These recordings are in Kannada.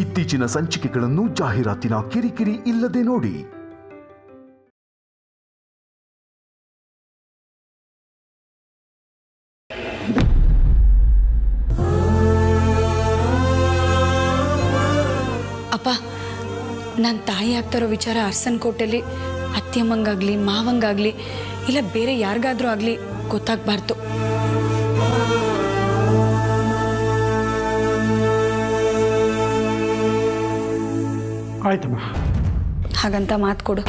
ಇತ್ತೀಚಿನ ಸಂಚಿಕೆಗಳನ್ನು ಜಾಹೀರಾತಿನ ಕಿರಿಕಿರಿ ಇಲ್ಲದೆ ನೋಡಿ. ಅಪ್ಪ, ನನ್ನ ತಾಯಿ ಆಗ್ತಾರೋ ವಿಚಾರ ಅರಸನಕೋಟೆಯಲ್ಲಿ ಅತ್ತೆಯಮ್ಮಂಗಾಗ್ಲಿ ಮಾವಂಗಾಗ್ಲಿ ಇಲ್ಲ ಬೇರೆ ಯಾರಿಗಾದ್ರೂ ಆಗಲಿ ಗೊತ್ತಾಗಬಾರ್ದು. ಆಯ್ತಮ್ಮ, ಹಾಗಂತ ಮಾತು ಕೊಡು.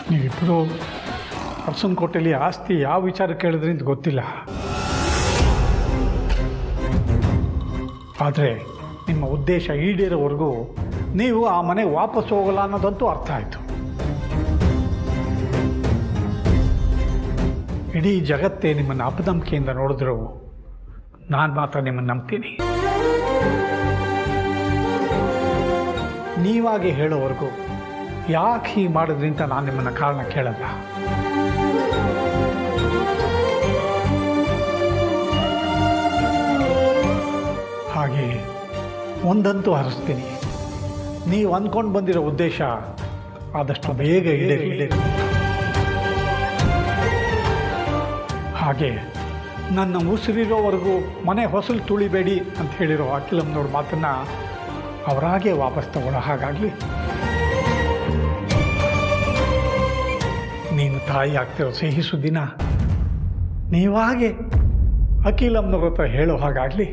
ನೀವಿಬ್ಬರು ಅರಸನಕೋಟೆಯಲ್ಲಿ ಆಸ್ತಿ ಯಾವ ವಿಚಾರ ಕೇಳಿದ್ರಿ ಅಂತ ಗೊತ್ತಿಲ್ಲ. ಆದರೆ ನಿಮ್ಮ ಉದ್ದೇಶ ಈಡೇರೋವರೆಗೂ ನೀವು ಆ ಮನೆಗೆ ವಾಪಸ್ ಹೋಗಲ್ಲ ಅನ್ನೋದಂತೂ ಅರ್ಥ ಆಯಿತು. ಇಡೀ ಜಗತ್ತೇ ನಿಮ್ಮನ್ನು ಅಪನಂಬಿಕೆಯಿಂದ ನೋಡಿದ್ರು ನಾನು ಮಾತ್ರ ನಿಮ್ಮನ್ನು ನಂಬ್ತೀನಿ. ನೀವಾಗಿ ಹೇಳೋವರೆಗೂ ಯಾಕೆ ಹೀಗೆ ಮಾಡಿದ್ರಿ ಅಂತ ನಾನು ನಿಮ್ಮನ್ನು ಕಾರಣ ಕೇಳಲ್ಲ. ಹಾಗೆ ಒಂದಂತೂ ಹರಿಸ್ತೀನಿ, ನೀವು ಅಂದ್ಕೊಂಡು ಬಂದಿರೋ ಉದ್ದೇಶ ಆದಷ್ಟು ಬೇಗ ಈಡೇರಿ. ಹಾಗೆ ನನ್ನ ಉಸಿರಿರೋವರೆಗೂ ಮನೆ ಹೊಸಲು ತುಳಿಬೇಡಿ ಅಂತ ಹೇಳಿರೋ ಅಖಿಲಮ್ಮನವ್ರ ಮಾತನ್ನು ಅವರಾಗೆ ವಾಪಸ್ ತಗೊಳ್ಳೋ ಹಾಗಾಗಲಿ. ನೀನು ತಾಯಿ ಆಗ್ತಿರೋ ಸಿಹಿ ಸುದ್ದಿನ ನೀವಾಗೆ ಅಖಿಲಮ್ಮನವ್ರ ಹತ್ರ ಹೇಳೋ ಹಾಗಾಗಲಿ.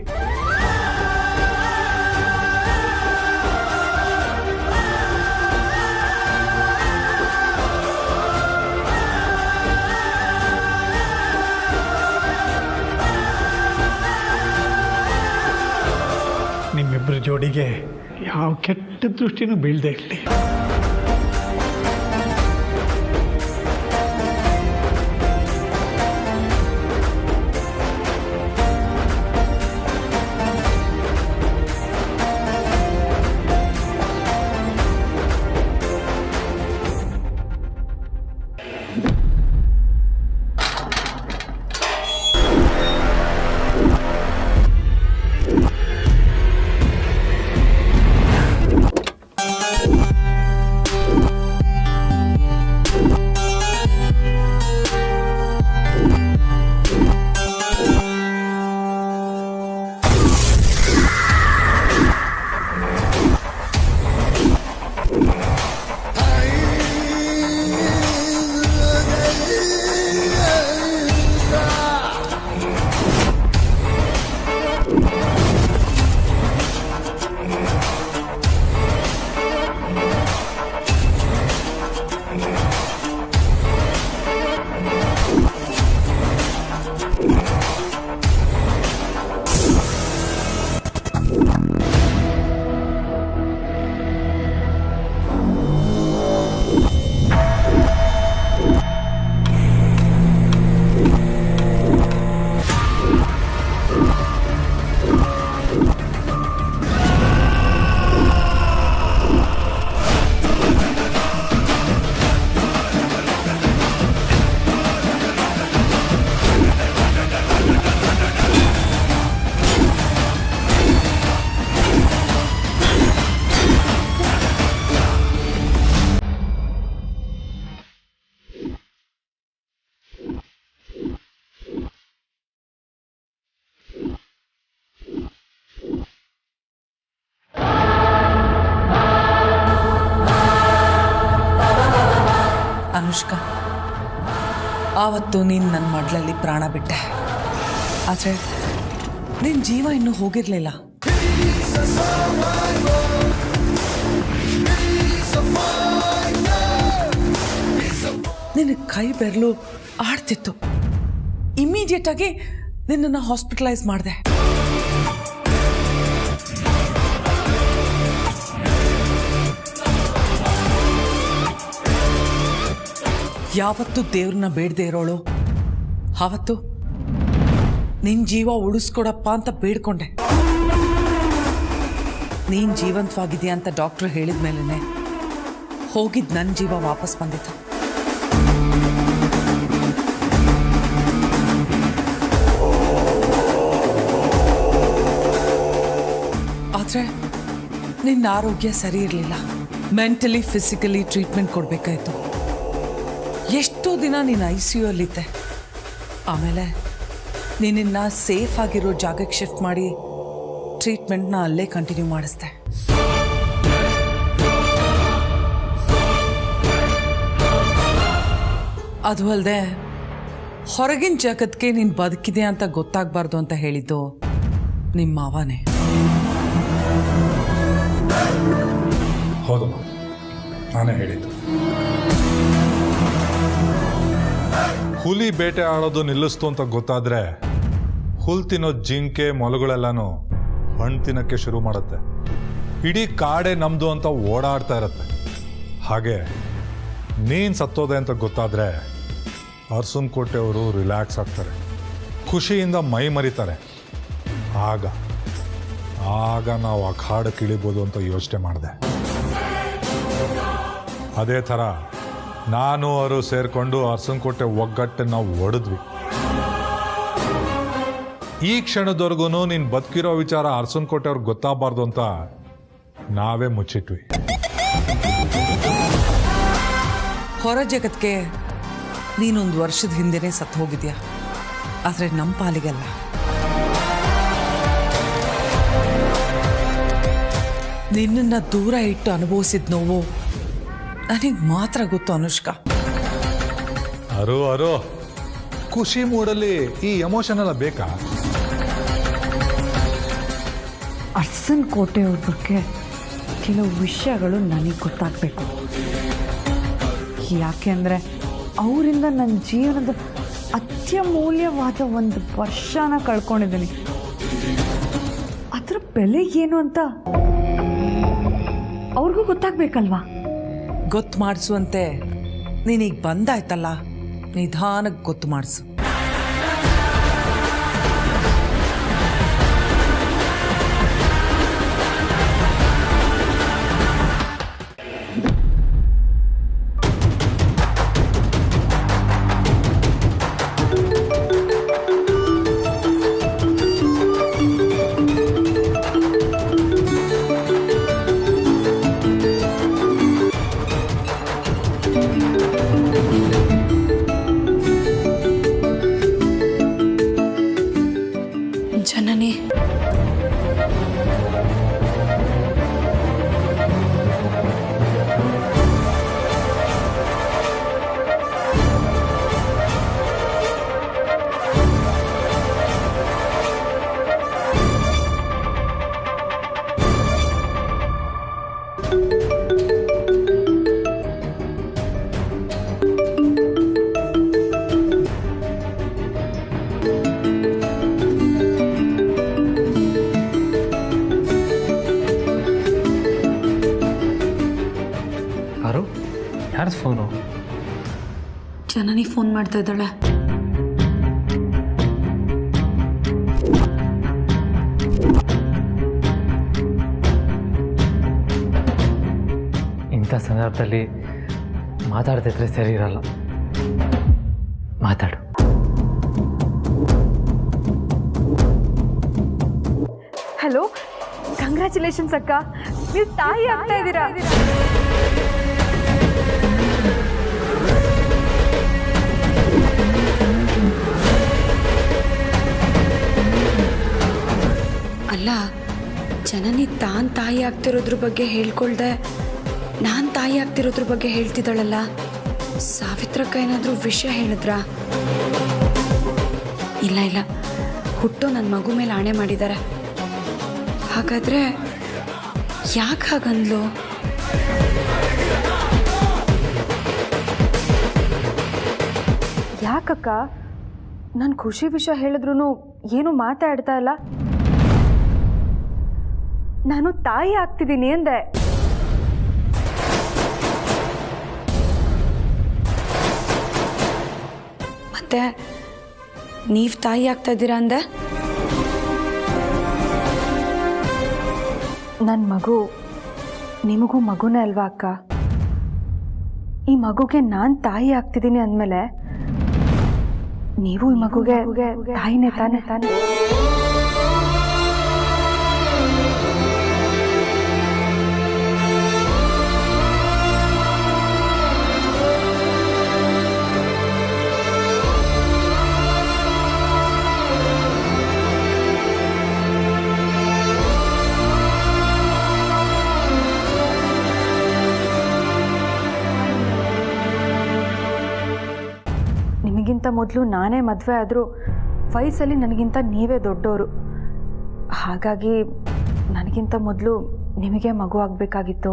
ನಿಮ್ಮಿಬ್ಬರ ಜೋಡಿಗೆ ಯಾವ ಕೆಟ್ಟ ದೃಷ್ಟಿನೂ ಬೀಳದೆ ಇರಲಿ. ಅನುಷ್ಕಾ, ಆವತ್ತು ನೀನು ನನ್ನ ಮಡ್ಲಲ್ಲಿ ಪ್ರಾಣ ಬಿಟ್ಟೆ, ಆದರೆ ನಿನ್ನ ಜೀವ ಇನ್ನೂ ಹೋಗಿರಲಿಲ್ಲ. ನಿನ್ನ ಕೈ ಬೆರಳು ಆಡ್ತಿತ್ತು. ಇಮಿಡಿಯೇಟ್ ಆಗಿ ನಿನ್ನನ್ನು ಹಾಸ್ಪಿಟಲೈಸ್ ಮಾಡಿದೆ. ಯಾವತ್ತು ದೇವ್ರನ್ನ ಬೇಡದೆ ಇರೋಳು, ಆವತ್ತು ನಿನ್ನ ಜೀವ ಉಳಿಸ್ಕೊಡಪ್ಪ ಅಂತ ಬೇಡ್ಕೊಂಡೆ. ನೀನು ಜೀವಂತವಾಗಿದೆಯಾ ಅಂತ ಡಾಕ್ಟ್ರು ಹೇಳಿದ ಮೇಲೇ ಹೋಗಿದ್ದು ನನ್ನ ಜೀವ ವಾಪಸ್ ಬಂದಿತ್ತು. ಆದರೆ ನಿನ್ನ ಆರೋಗ್ಯ ಸರಿ ಇರಲಿಲ್ಲ. ಮೆಂಟಲಿ ಫಿಸಿಕಲಿ ಟ್ರೀಟ್ಮೆಂಟ್ ಕೊಡಬೇಕಾಯಿತು. ಎಷ್ಟೋ ದಿನ ನೀನು ICU ಅಲ್ಲಿದ್ದೆ. ಆಮೇಲೆ ನಿನ್ನ ಸೇಫ್ ಆಗಿರೋ ಜಾಗಕ್ಕೆ ಶಿಫ್ಟ್ ಮಾಡಿ ಟ್ರೀಟ್ಮೆಂಟ್ನ ಅಲ್ಲೇ ಕಂಟಿನ್ಯೂ ಮಾಡಿಸ್ದೆ. ಅದು ಅಲ್ಲದೆ ಹೊರಗಿನ ಜಗತ್ತಿಗೆ ನೀನು ಬದುಕಿದೆ ಅಂತ ಗೊತ್ತಾಗಬಾರ್ದು ಅಂತ ಹೇಳಿದ್ದು ನಿಮ್ಮ ಮಾವನೇ. ಹೌದು, ನಾನೇ ಹೇಳಿದ್ದು. ಹುಲಿ ಬೇಟೆ ಆಡೋದು ನಿಲ್ಲಿಸ್ತು ಅಂತ ಗೊತ್ತಾದರೆ ಹುಲ್ ತಿನ್ನೋ ಜಿಂಕೆ ಮೊಲಗಳೆಲ್ಲನೂ ಹಣ್ಣು ತಿನ್ನೋಕ್ಕೆ ಶುರು ಮಾಡುತ್ತೆ. ಇಡೀ ಕಾಡೆ ನಮ್ಮದು ಅಂತ ಓಡಾಡ್ತಾ ಇರುತ್ತೆ. ಹಾಗೆ ನೀನು ಸತ್ತೋದೆ ಅಂತ ಗೊತ್ತಾದರೆ ಅರಸನಕೋಟೆಯವರು ರಿಲ್ಯಾಕ್ಸ್ ಆಗ್ತಾರೆ, ಖುಷಿಯಿಂದ ಮೈ ಮರಿತಾರೆ. ಆಗ ನಾವು ಅಖಾಡಕ್ಕೆ ಇಳಿಬೋದು ಅಂತ ಯೋಚನೆ ಮಾಡಿದೆ. ಅದೇ ಥರ ನಾನು ಅವರು ಸೇರಿಕೊಂಡು ಅರಸನಕೋಟೆ ಒಗ್ಗಟ್ಟನ್ನು ನಾವು ಒಡೆದ್ವಿ. ಈ ಕ್ಷಣದವರೆಗೂ ನೀನು ಬದುಕಿರೋ ವಿಚಾರ ಅರಸನಕೋಟೆ ಅವ್ರಿಗೆ ಗೊತ್ತಾಗಬಾರ್ದು ಅಂತ ನಾವೇ ಮುಚ್ಚಿಟ್ವಿ. ಹೊರ ಜಗತ್ತಿಗೆ ನೀನೊಂದು ವರ್ಷದ ಹಿಂದೆನೇ ಸತ್ತು ಹೋಗಿದ್ಯಾ, ಆದರೆ ನಮ್ಮ ಪಾಲಿಗಲ್ಲ. ನಿನ್ನನ್ನು ದೂರ ಇಟ್ಟು ಅನುಭವಿಸಿದ ನೋವು ನನಗೆ ಮಾತ್ರ ಗೊತ್ತು ಅನುಷ್ಕಾ. ಅರೋ ಖುಷಿ ಮೂಡಲ್ಲಿ ಈ ಎಮೋಷನ್ ಎಲ್ಲ ಬೇಕಾ? ಅರಸನಕೋಟೆಯವ್ರ ಬಗ್ಗೆ ಕೆಲವು ವಿಷಯಗಳು ನನಗೆ ಗೊತ್ತಾಗಬೇಕು. ಯಾಕೆ ಅಂದರೆ ಅವರಿಂದ ನನ್ನ ಜೀವನದ ಅತ್ಯಮೂಲ್ಯವಾದ ಒಂದು ವರ್ಷನ ಕಳ್ಕೊಂಡಿದ್ದೀನಿ. ಅದರ ಬೆಲೆ ಏನು ಅಂತ ಅವ್ರಿಗೂ ಗೊತ್ತಾಗಬೇಕಲ್ವಾ? ಗೊತ್ತು ಮಾಡಿಸುವಂತೆ ನೀನೀಗ ಬಂದಾಯ್ತಲ್ಲ, ನಿಧಾನಕ್ಕೆ ಗೊತ್ತು ಮಾಡಿಸು. ಜನನಿ, ಯಾರ್ದು ಫೋನು? ಜನನಿ ಫೋನ್ ಮಾಡ್ತಾ ಇದ್ದಾಳೆ. ಇಂಥ ಸಂದರ್ಭದಲ್ಲಿ ಮಾತಾಡ್ತಿದ್ರೆ ಸರಿ ಇರಲ್ಲ. ಮಾತಾಡು. ಹಲೋ, ಕಂಗ್ರ್ಯಾಚುಲೇಷನ್ಸ್ ಅಕ್ಕ, ನೀವು ತಾಯಿ ಆಗ್ತಾ ಇದ್ದೀರಾ. ಅಲ್ಲ, ಜನನಿ ತಾಯಿ ಆಗ್ತಿರೋದ್ರ ಬಗ್ಗೆ ಹೇಳ್ಕೊಳ್ದೆ ನಾನು ತಾಯಿ ಆಗ್ತಿರೋದ್ರ ಬಗ್ಗೆ ಹೇಳ್ತಿದ್ದಾಳಲ್ಲ. ಸಾವಿತ್ರಕ್ಕ ಏನಾದರೂ ವಿಷಯ ಹೇಳಿದ್ರಾ? ಇಲ್ಲ, ಹುಟ್ಟೋ ನನ್ನ ಮಗು ಮೇಲೆ ಆಣೆ ಮಾಡಿದ್ದಾರೆ. ಹಾಗಾದರೆ ಯಾಕೆ ಹಾಗಂದ್ಲು? ಯಾಕಕ್ಕ, ನಾನು ಖುಷಿ ವಿಷಯ ಹೇಳಿದ್ರು ಏನು ಮಾತಾಡ್ತಾ ಇಲ್ಲ. ನಾನು ತಾಯಿ ಆಗ್ತಿದ್ದೀನಿ ಅಂದೆ. ಮತ್ತೆ ನೀವು ತಾಯಿ ಆಗ್ತಾ ಇದ್ದೀರಾ ಅಂದೆ? ನನ್ನ ಮಗು ನಿಮಗೂ ಮಗುನೇ ಅಲ್ವಾ ಅಕ್ಕ? ಈ ಮಗುಗೆ ನಾನು ತಾಯಿ ಆಗ್ತಿದ್ದೀನಿ ಅಂದಮೇಲೆ ನೀವು ಈ ಮಗುಗೆ ತಾಯಿನೇ ತಾನೇ. ನಿಮಗಿಂತ ಮೊದಲು ನಾನೇ ಮದುವೆ ಆದರೂ ವಯಸ್ಸಲ್ಲಿ ನನಗಿಂತ ನೀವೇ ದೊಡ್ಡವರು. ಹಾಗಾಗಿ ನನಗಿಂತ ಮೊದಲು ನಿಮಗೆ ಮಗು ಆಗಬೇಕಾಗಿತ್ತು.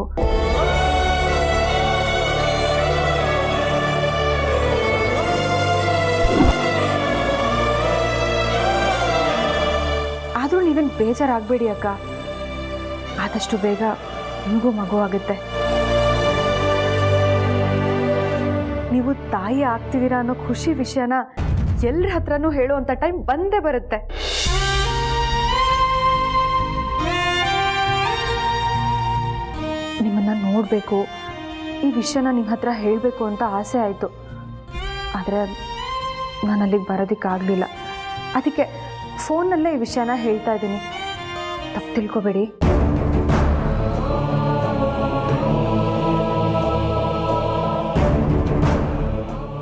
ಆದರೂ ನೀವೇನು ಬೇಜಾರಾಗಬೇಡಿ ಅಕ್ಕ, ಆದಷ್ಟು ಬೇಗ ನಿಮಗೂ ಮಗು ಆಗುತ್ತೆ. ನೀವು ತಾಯಿ ಆಗ್ತಿದ್ದೀರಾ ಅನ್ನೋ ಖುಷಿ ವಿಷಯನ ಎಲ್ಲರ ಹತ್ರನೂ ಹೇಳುವಂಥ ಟೈಮ್ ಬಂದೇ ಬರುತ್ತೆ. ನಿಮ್ಮನ್ನ ನೋಡಬೇಕು, ಈ ವಿಷಯನ ನಿಮ್ಮ ಹತ್ರ ಹೇಳಬೇಕು ಅಂತ ಆಸೆ ಆಯಿತು. ಆದರೆ ನಾನು ಅಲ್ಲಿಗೆ ಬರೋದಕ್ಕಾಗಲಿಲ್ಲ. ಅದಕ್ಕೆ ಫೋನ್ನಲ್ಲೇ ಈ ವಿಷಯನ ಹೇಳ್ತಾ ಇದ್ದೀನಿ. ತಪ್ಪು ತಿಳ್ಕೊಬೇಡಿ.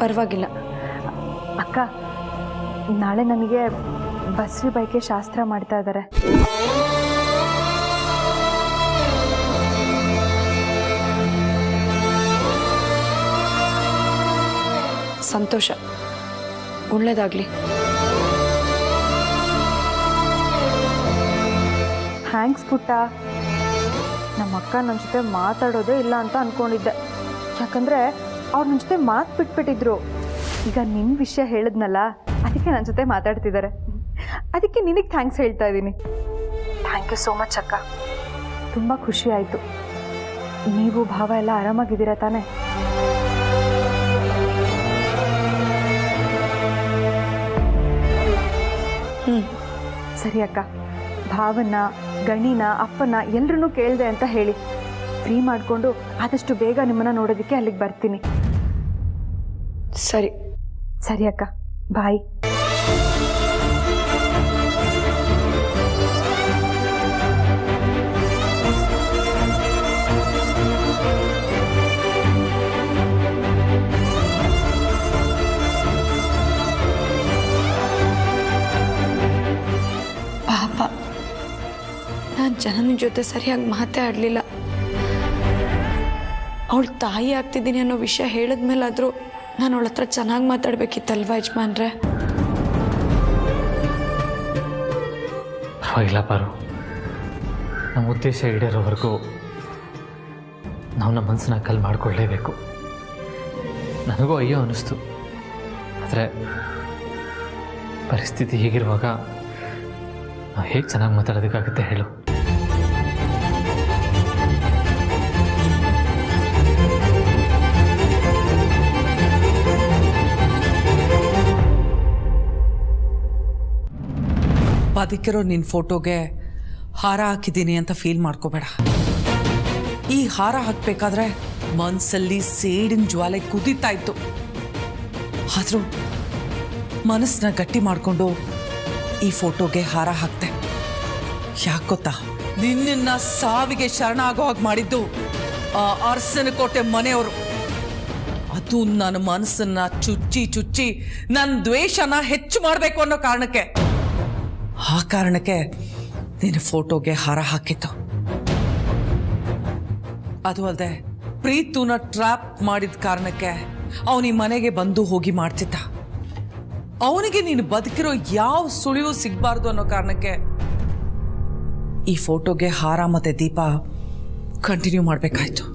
ಪರವಾಗಿಲ್ಲ ಅಕ್ಕ. ನಾಳೆ ನನಗೆ ಬಸ್ರಿ ಬೈಕೆ ಶಾಸ್ತ್ರ ಮಾಡ್ತಾ ಇದ್ದಾರೆ. ಸಂತೋಷ, ಒಳ್ಳೇದಾಗ್ಲಿ. ಥ್ಯಾಂಕ್ಸ್ ಪುಟ್ಟ. ನಮ್ಮ ಅಕ್ಕ ನನ್ನ ಜೊತೆ ಮಾತಾಡೋದೇ ಇಲ್ಲ ಅಂತ ಅಂದ್ಕೊಂಡಿದ್ದೆ. ಯಾಕಂದರೆ ಅವ್ರು ನನ್ನ ಜೊತೆ ಮಾತು ಬಿಟ್ಬಿಟ್ಟಿದ್ರು. ಈಗ ನಿನ್ನ ವಿಷಯ ಹೇಳಿದ್ನಲ್ಲ, ಅದಕ್ಕೆ ನನ್ನ ಜೊತೆ ಮಾತಾಡ್ತಿದ್ದಾರೆ. ಅದಕ್ಕೆ ನಿನಗೆ ಥ್ಯಾಂಕ್ಸ್ ಹೇಳ್ತಾ ಇದ್ದೀನಿ. ಥ್ಯಾಂಕ್ ಯು ಸೋ ಮಚ್ ಅಕ್ಕ. ತುಂಬ ಖುಷಿ ಆಯಿತು. ನೀವು ಭಾವ ಎಲ್ಲ ಆರಾಮಾಗಿದ್ದೀರಾ ತಾನೇ? ಸರಿ ಅಕ್ಕ. ಭಾವನ, ಗಣಿನ, ಅಪ್ಪನ ಎಲ್ಲರನ್ನೂ ಕೇಳಿದೆ ಅಂತ ಹೇಳಿ. ಫ್ರೀ ಮಾಡಿಕೊಂಡು ಆದಷ್ಟು ಬೇಗ ನಿಮ್ಮನ್ನು ನೋಡೋದಕ್ಕೆ ಅಲ್ಲಿಗೆ ಬರ್ತೀನಿ. ಸರಿ ಸರಿ ಅಕ್ಕ, ಬಾಯ್. ಪಾಪ, ನಾನು ಜನನ ಜೊತೆ ಸರಿಯಾಗಿ ಮಾತೇ ಆಡಲಿಲ್ಲ. ಅವಳು ತಾಯಿ ಆಗ್ತಿದ್ದೀನಿ ಅನ್ನೋ ವಿಷಯ ಹೇಳಿದ್ಮೇಲಾದರೂ ನಾನು ಅವಳ ಹತ್ರ ಚೆನ್ನಾಗಿ ಮಾತಾಡ್ಬೇಕಿತ್ತಲ್ವಾ ಯಜಮಾನ್ರೆ? ಪರವಾಗಿಲ್ಲ ಪಾರು, ನಮ್ಮ ಉದ್ದೇಶ ಈಡೇರೋವರೆಗೂ ನಾವು ನಮ್ಮ ಮನಸ್ಸನ್ನ ಕಲ್ ಮಾಡಿಕೊಳ್ಳೇಬೇಕು. ನನಗೂ ಅಯ್ಯೋ ಅನ್ನಿಸ್ತು. ಆದರೆ ಪರಿಸ್ಥಿತಿ ಹೀಗಿರುವಾಗ ನಾವು ಹೇಗೆ ಚೆನ್ನಾಗಿ ಮಾತಾಡೋದಕ್ಕಾಗುತ್ತೆ ಹೇಳು? ಬದುಕಿರೋ ನಿನ್ನ ಫೋಟೋಗೆ ಹಾರ ಹಾಕಿದ್ದೀನಿ ಅಂತ ಫೀಲ್ ಮಾಡ್ಕೋಬೇಡ. ಈ ಹಾರ ಹಾಕಬೇಕಾದ್ರೆ ಮನಸ್ಸಲ್ಲಿ ಸೇಡಿನ ಜ್ವಾಲೆ ಕುದೀತಾ ಇತ್ತು. ಆದರೂ ಮನಸ್ಸನ್ನ ಗಟ್ಟಿ ಮಾಡಿಕೊಂಡು ಈ ಫೋಟೋಗೆ ಹಾರ ಹಾಕ್ತೆ. ಯಾಕೆ ಗೊತ್ತಾ? ನಿನ್ನ ಸಾವಿಗೆ ಶರಣ ಆಗೋ ಹಾಗೆ ಮಾಡಿದ್ದು ಆ ಅರಸನಕೋಟೆ ಮನೆಯವರು. ಅದು ನನ್ನ ಮನಸ್ಸನ್ನ ಚುಚ್ಚಿ ಚುಚ್ಚಿ ನನ್ನ ದ್ವೇಷನ ಹೆಚ್ಚು ಮಾಡಬೇಕು ಅನ್ನೋ ಕಾರಣಕ್ಕೆ. ಆ ಕಾರಣಕ್ಕೆ ನಿನ್ನ ಫೋಟೋಗೆ ಹಾರ ಹಾಕಿತ್ತು. ಅದು ಅಲ್ಲದೆ ಪ್ರೀತುನ ಟ್ರ್ಯಾಪ್ ಮಾಡಿದ ಕಾರಣಕ್ಕೆ ಅವನ ಮನೆಗೆ ಬಂದು ಹೋಗಿ ಮಾಡ್ತಿದ್ದ. ಅವನಿಗೆ ನೀನು ಬದುಕಿರೋ ಯಾವ ಸುಳಿವು ಸಿಗಬಾರ್ದು ಅನ್ನೋ ಕಾರಣಕ್ಕೆ ಈ ಫೋಟೋಗೆ ಹಾರ ಮತ್ತೆ ದೀಪ ಕಂಟಿನ್ಯೂ ಮಾಡಬೇಕಾಯ್ತು.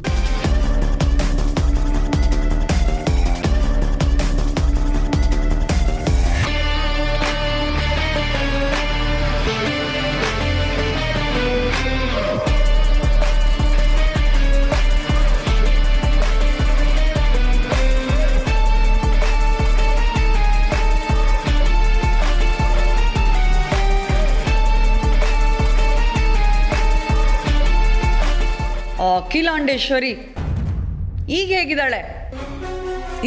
ಅಖಿಲಾಂಡೇಶ್ವರಿ ಈಗ ಹೇಗಿದ್ದಾಳೆ?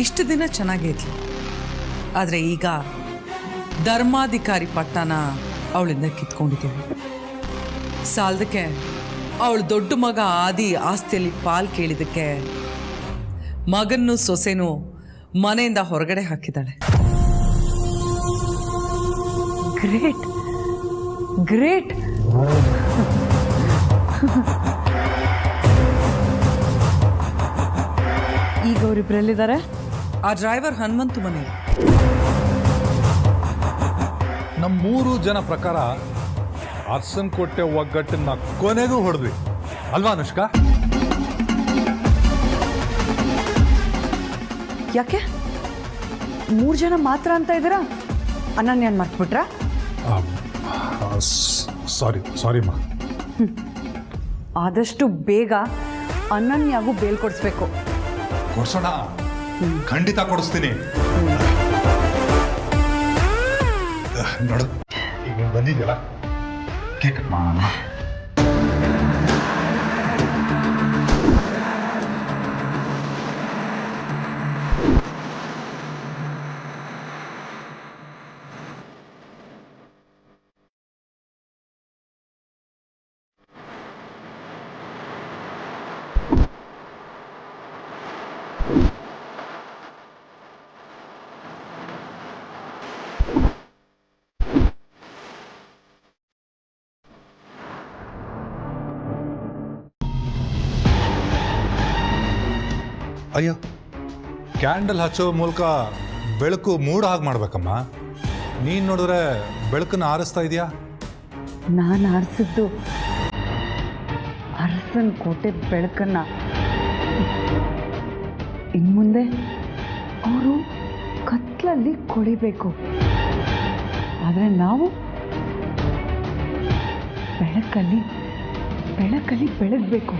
ಇಷ್ಟು ದಿನ ಚೆನ್ನಾಗೇ ಇದ್ಲು, ಆದರೆ ಈಗ ಧರ್ಮಾಧಿಕಾರಿ ಪಟ್ಟನ ಅವಳಿಂದ ಕಿತ್ಕೊಂಡಿದ್ದೀವಿ. ಸಾಲದಕ್ಕೆ ಅವಳು ದೊಡ್ಡ ಮಗ ಆದಿ ಆಸ್ತಿಯಲ್ಲಿ ಪಾಲು ಕೇಳಿದ್ದಕ್ಕೆ ಮಗನ್ನು ಸೊಸೆನೂ ಮನೆಯಿಂದ ಹೊರಗಡೆ ಹಾಕಿದ್ದಾಳೆ. Great great. ಈಗ ಅವರಿಬ್ಬರಲ್ಲಿದ್ದಾರೆ? ಆ ಡ್ರೈವರ್ ಹನುಮಂತು ಮನೆ. ನಮ್ಮ 3 ಜನ ಪ್ರಕಾರ ಅರ್ಸನ್ಕೋಟೆ ಒಗ್ಗಟ್ಟನ್ನ ಕೊನೆಗೂ ಹೊಡೆದ್ವಿ ಅಲ್ವಾ ಅನುಷ್ಕಾ? ಯಾಕೆ 3 ಜನ ಮಾತ್ರ ಅಂತ ಇದ್ದೀರಾ? ಅನನ್ಯನ್ ಮರ್ತ್ಬಿಟ್ರಾ? ಸಾರಿ ಮಾ. ಆದಷ್ಟು ಬೇಗ ಅನನ್ಯಾಗೂ ಬೇಲ್ ಕೊಡಿಸ್ಬೇಕು. ಕೊಡ್ಸೋಣ, ಖಂಡಿತ ಕೊಡಿಸ್ತೀನಿ. ನೋಡು ಈಗ ಬಂದಿದ್ಯಲ್ಲ, ಕೇಕ್ ಕಟ್ ಮಾಡೋಣ. ಅಯ್ಯೋ, ಕ್ಯಾಂಡಲ್ ಹಚ್ಚೋ ಮೂಲಕ ಬೆಳಕು ಮೂಡ ಹಾಗೆ ಮಾಡ್ಬೇಕಮ್ಮ. ನೀನು ನೋಡಿದ್ರೆ ಬೆಳಕನ್ನು ಆರಿಸ್ತಾ ಇದೆಯಾ? ನಾನು ಆರಿಸಿದ್ದು ಅರಸನ್ಕೋಟೆ ಬೆಳಕನ್ನ. ಇನ್ಮುಂದೆ ಅವರು ಕತ್ಲಲ್ಲಿ ಕೊಳಿಬೇಕು, ಆದರೆ ನಾವು ಬೆಳಕಲ್ಲಿ ಬೆಳಗಬೇಕು.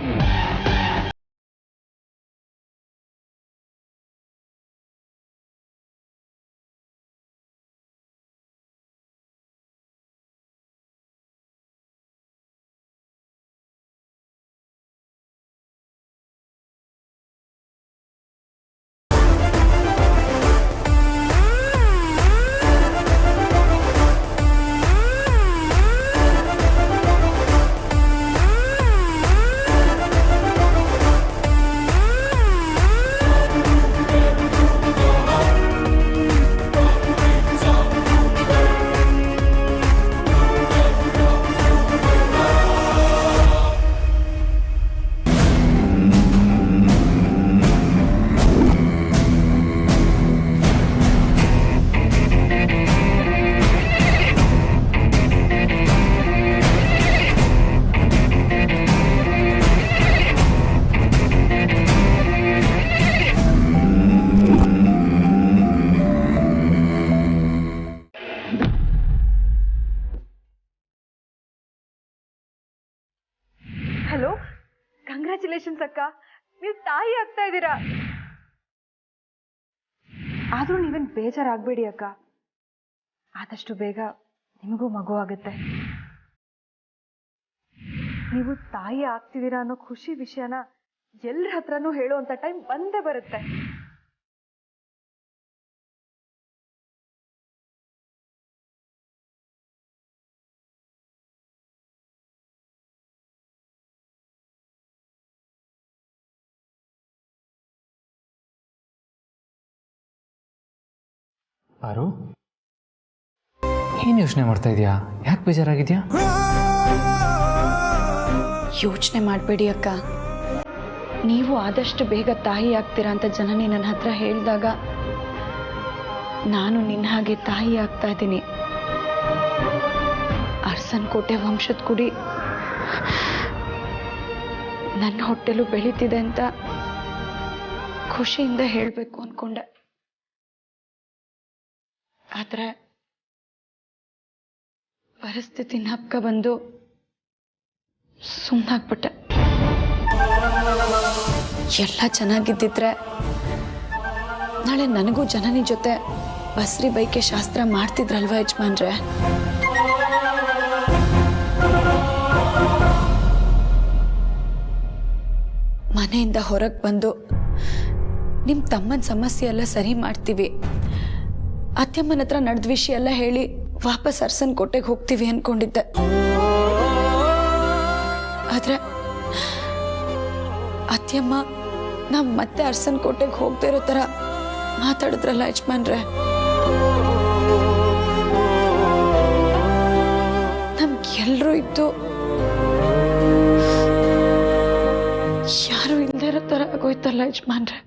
ಹಲೋ, ಕಂಗ್ರ್ಯಾಚುಲೇಷನ್ಸ್ ಅಕ್ಕ, ನೀವು ತಾಯಿ ಆಗ್ತಾ ಇದ್ದೀರಾ. ಆದರೂ ನೀವೇನು ಬೇಜಾರಾಗಬೇಡಿ ಅಕ್ಕ, ಆದಷ್ಟು ಬೇಗ ನಿಮಗೂ ಮಗು ಆಗುತ್ತೆ. ನೀವು ತಾಯಿ ಆಗ್ತಿದ್ದೀರಾ ಅನ್ನೋ ಖುಷಿ ವಿಷಯನ ಎಲ್ಲರ ಹತ್ರನೂ ಹೇಳುವಂಥ ಟೈಮ್ ಬಂದೇ ಬರುತ್ತೆ. ಪಾರು, ಏನು ಯೋಚನೆ ಮಾಡ್ತಾ ಇದೀಯಾ? ಯಾಕೆ ಬೇಜಾರಾಗಿದ್ಯಾ? ಯೋಚನೆ ಮಾಡಬೇಡಿ ಅಕ್ಕ. ನೀವು ಆದಷ್ಟು ಬೇಗ ತಾಯಿ ಆಗ್ತೀರಾ ಅಂತ ಜನನಿ ನನ್ನ ಹತ್ರ ಹೇಳಿದಾಗ ನಾನು ನಿನ್ನ ಹಾಗೆ ತಾಯಿ ಆಗ್ತಾ ಇದ್ದೀನಿ. ಅರಸನ್ಕೋಟೆ ವಂಶದ ಕುಡಿ ನನ್ನ ಹೊಟ್ಟೆಲು ಬೆಳೀತಿದೆ ಅಂತ ಖುಷಿಯಿಂದ ಹೇಳಬೇಕು ಅನ್ಕೊಂಡೆ. ಆದರೆ ಪರಿಸ್ಥಿತಿ ನಪ್ಕ ಬಂದು ಸುಮ್ಮನಾಗ್ಬಿಟ್ಟೆ. ಎಲ್ಲ ಚೆನ್ನಾಗಿದ್ದಿದ್ರೆ ನಾಳೆ ನನಗೂ ಜನನಿ ಜೊತೆ ಬಸ್ರಿ ಬೈಕೆ ಶಾಸ್ತ್ರ ಮಾಡ್ತಿದ್ರಲ್ವಾ ಯಜಮಾನ್ರೆ? ಮನೆಯಿಂದ ಹೊರಗೆ ಬಂದು ನಿಮ್ಮ ತಮ್ಮನ ಸಮಸ್ಯೆ ಎಲ್ಲ ಸರಿ ಮಾಡ್ತೀವಿ, ಅತ್ಯಮ್ಮನ ಹತ್ರ ನಡೆದ ವಿಷಯ ಎಲ್ಲ ಹೇಳಿ ವಾಪಸ್ ಅರ್ಸನ್ ಕೋಟೆಗೆ ಹೋಗ್ತೀವಿ ಅನ್ಕೊಂಡಿದ್ದೆ. ಆದ್ರೆ ಅತ್ಯಮ್ಮ ನಾವು ಮತ್ತೆ ಅರ್ಸನ್ ಕೋಟೆಗೆ ಹೋಗದೆ ಇರೋ ಥರ ಮಾತಾಡಿದ್ರಲ್ಲ ಯಜಮಾನ್ರೆ. ನಮ್ಗೆಲ್ಲರೂ ಇದ್ದು ಯಾರು ಇಲ್ಲದೆ ಇರೋ ಥರ ಆಗೋಯ್ತಲ್ಲ ಯಜಮಾನ್ರೆ.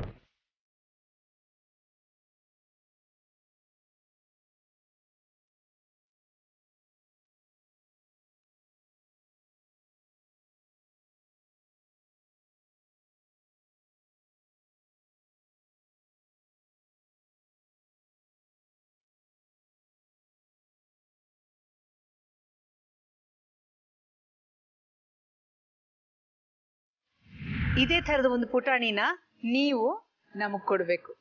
ಇದೇ ಥರದ ಒಂದು ಪುಟಾಣಿನ ನೀವು ನಮಗೆ ಕೊಡಬೇಕು.